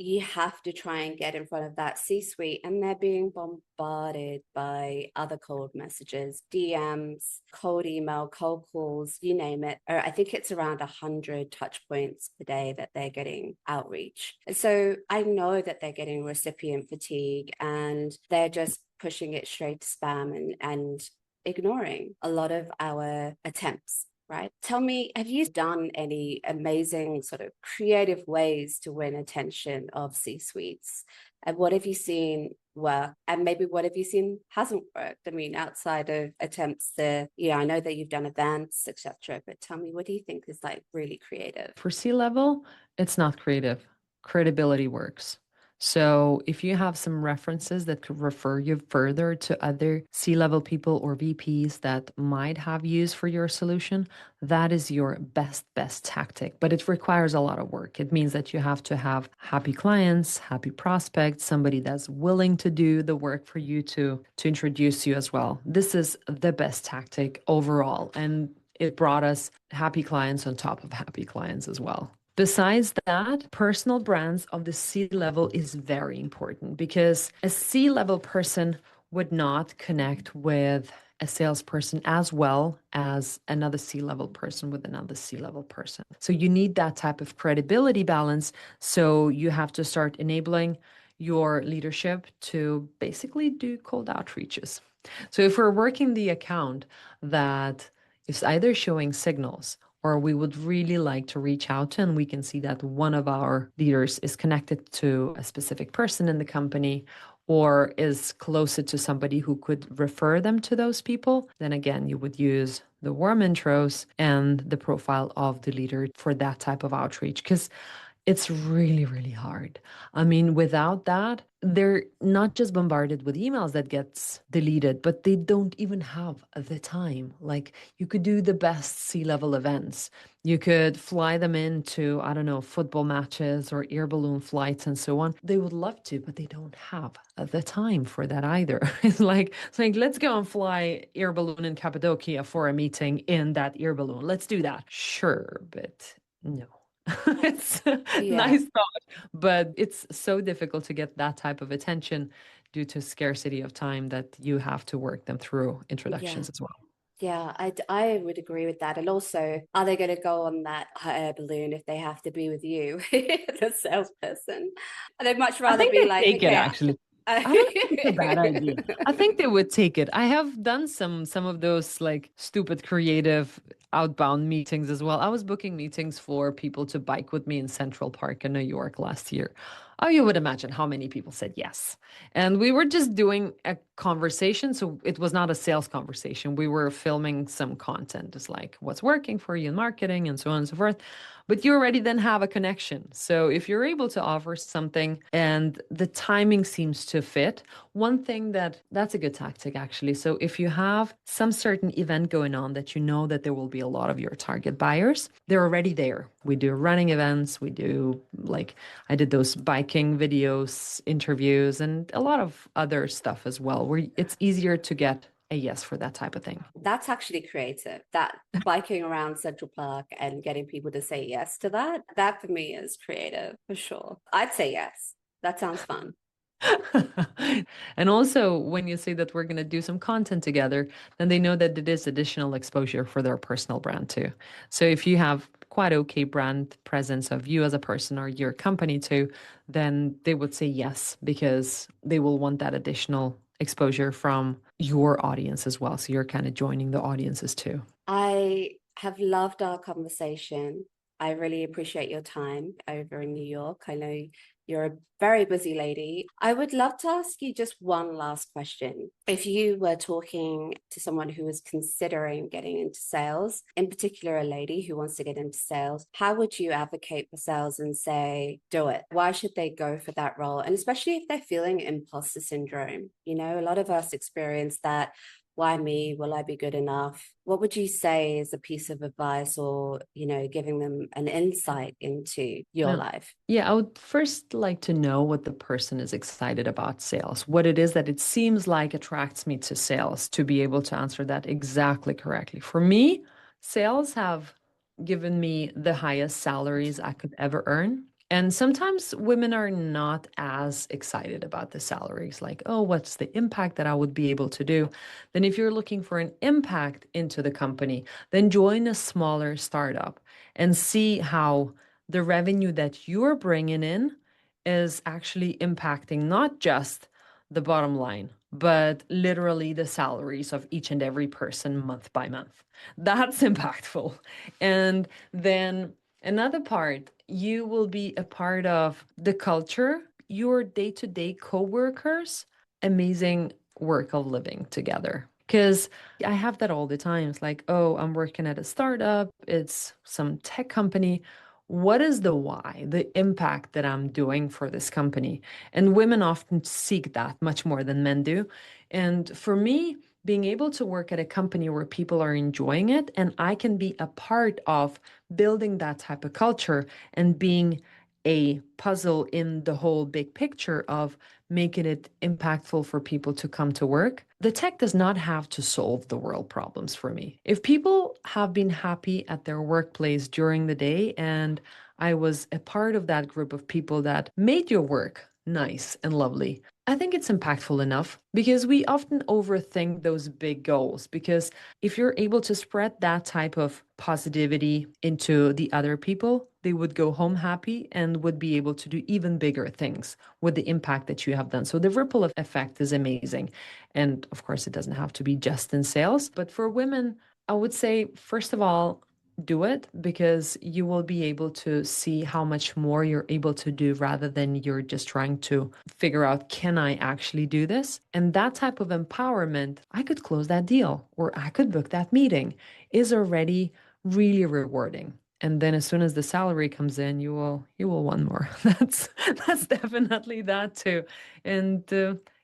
you have to try and get in front of that C-suite, and they're being bombarded by other cold messages, DMs, cold email, cold calls, you name it. Or I think it's around 100 touch points per day that they're getting outreach. And so I know that they're getting recipient fatigue, and they're just pushing it straight to spam and ignoring a lot of our attempts. Right. Tell me, have you done any amazing sort of creative ways to win attention of C-suites? And what have you seen work? And maybe what have you seen hasn't worked? I mean, outside of attempts to, I know that you've done events, etc. But tell me, what do you think is like really creative? For C-level, it's not creative. Credibility works. So if you have some references that could refer you further to other C-level people or VPs that might have use for your solution, that is your best tactic. But it requires a lot of work. It means that you have to have happy clients, happy prospects, somebody that's willing to do the work for you to introduce you as well. This is the best tactic overall. And it brought us happy clients on top of happy clients as well. Besides that, personal brands of the C-level is very important because a C-level person would not connect with a salesperson as well as another C-level person with another C-level person. So you need that type of credibility balance. So you have to start enabling your leadership to basically do cold outreaches. So if we're working the account that is either showing signals or we would really like to reach out to, and we can see that one of our leaders is connected to a specific person in the company or is closer to somebody who could refer them to those people, then again, you would use the warm intros and the profile of the leader for that type of outreach. Because it's really, really hard. I mean, without that, they're not just bombarded with emails that gets deleted, but they don't even have the time. Like you could do the best C-level events. You could fly them into, I don't know, football matches or air balloon flights and so on. They would love to, but they don't have the time for that either. It's like, let's go and fly air balloon in Cappadocia for a meeting in that air balloon. Let's do that. Sure, but no. It's a Yeah. nice thought, but it's so difficult to get that type of attention due to scarcity of time that you have to work them through Yeah. introductions as well. Yeah, I would agree with that. And also, are they going to go on that hot air balloon if they have to be with you, the salesperson? They'd much I rather think be they like, take it okay, actually. I don't think it's a bad idea. I think they would take it. I have done some of those like stupid creative outbound meetings as well. I was booking meetings for people to bike with me in Central Park in New York last year. Oh, you would imagine how many people said yes. And we were just doing a conversation. So it was not a sales conversation. We were filming some content, just like what's working for you in marketing and so on and so forth. But you already then have a connection. So if you're able to offer something and the timing seems to fit, one thing that's a good tactic actually. So if you have some certain event going on that you know that there will be a lot of your target buyers, they're already there. We do running events, we do like I did those biking videos, interviews, and a lot of other stuff as well, where it's easier to get a yes for that type of thing. That's actually creative. That biking around Central Park and getting people to say yes to that, that for me is creative for sure. I'd say yes. That sounds fun. And also, when you say that we're going to do some content together, then they know that it is additional exposure for their personal brand too. So if you have quite okay brand presence of you as a person or your company too, then they would say yes because they will want that additional exposure from your audience as well. So you're kind of joining the audiences too. I have loved our conversation. I really appreciate your time over in New York. I know you're a very busy lady. I would love to ask you just one last question. If you were talking to someone who was considering getting into sales, in particular a lady who wants to get into sales, how would you advocate for sales and say, do it? Why should they go for that role? And especially if they're feeling imposter syndrome. You know, a lot of us experience that. Why me? Will I be good enough? What would you say is a piece of advice or, giving them an insight into your Yeah. life? Yeah, I would first like to know what the person is excited about sales, what it is that it seems like attracts me to sales to be able to answer that exactly correctly. For me, sales have given me the highest salaries I could ever earn. And sometimes women are not as excited about the salaries, like, oh, what's the impact that I would be able to do? Then, if you're looking for an impact into the company, then join a smaller startup and see how the revenue that you're bringing in is actually impacting not just the bottom line, but literally the salaries of each and every person month by month. That's impactful. And then another part, you will be a part of the culture, your day to day coworkers, amazing work of living together. Because I have that all the time. It's like, oh, I'm working at a startup, it's some tech company. what is the why, the impact that I'm doing for this company? And women often seek that much more than men do. And for me, being able to work at a company where people are enjoying it and I can be a part of building that type of culture and being a puzzle in the whole big picture of making it impactful for people to come to work. The tech does not have to solve the world problems for me. If people have been happy at their workplace during the day, and I was a part of that group of people that made your work nice and lovely, I think it's impactful enough because we often overthink those big goals. Because if you're able to spread that type of positivity into the other people, they would go home happy and would be able to do even bigger things with the impact that you have done. So the ripple effect is amazing. And of course, it doesn't have to be just in sales. But for women, I would say, first of all, do it because you will be able to see how much more you're able to do rather than you're just trying to figure out, can I actually do this? And that type of empowerment, I could close that deal or I could book that meeting, is already really rewarding. And then as soon as the salary comes in, you will want more. That's definitely that too. And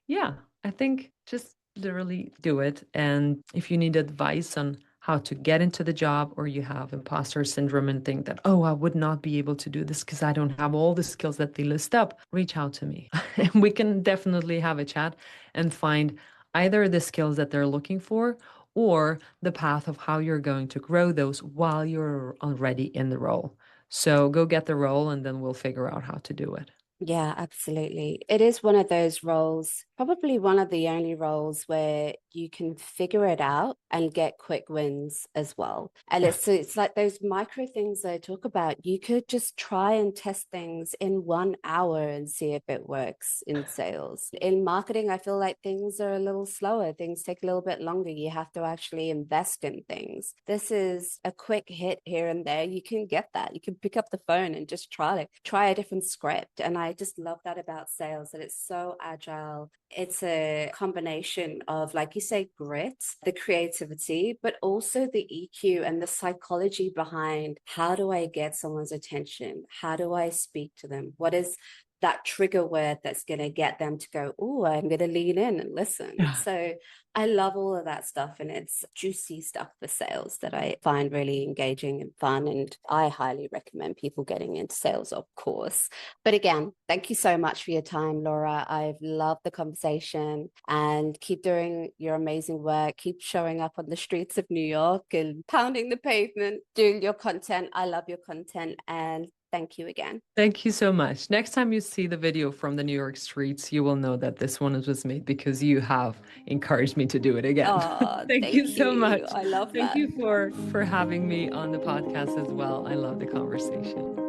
yeah, I think just literally do it. And if you need advice on how to get into the job, or you have imposter syndrome and think that, oh, I would not be able to do this because I don't have all the skills that they list up, reach out to me. And we can definitely have a chat and find either the skills that they're looking for or the path of how you're going to grow those while you're already in the role. So go get the role and then we'll figure out how to do it. Yeah, absolutely. It is one of those roles, probably one of the only roles where you can figure it out and get quick wins as well. And it's like those micro things I talk about. You could just try and test things in 1 hour and see if it works in sales. In marketing, I feel like things are a little slower. Things take a little bit longer. You have to actually invest in things. This is a quick hit here and there. You can get that. You can pick up the phone and just try it, try a different script. And I just love that about sales, that it's so agile. It's a combination of, like you say, grit, the creativity, but also the EQ and the psychology behind how do I get someone's attention? How do I speak to them? What is that trigger word that's going to get them to go, oh, I'm going to lean in and listen. Yeah. So I love all of that stuff. And it's juicy stuff for sales that I find really engaging and fun. And I highly recommend people getting into sales, of course. But again, thank you so much for your time, Laura. I've loved the conversation, and keep doing your amazing work. Keep showing up on the streets of New York and pounding the pavement, doing your content. I love your content. And thank you again. Thank you so much. Next time you see the video from the New York streets, you will know that this one was made because you have encouraged me to do it again. Oh, Thank you thank so you. much. I love Thank that. you for having me on the podcast as well. I love the conversation.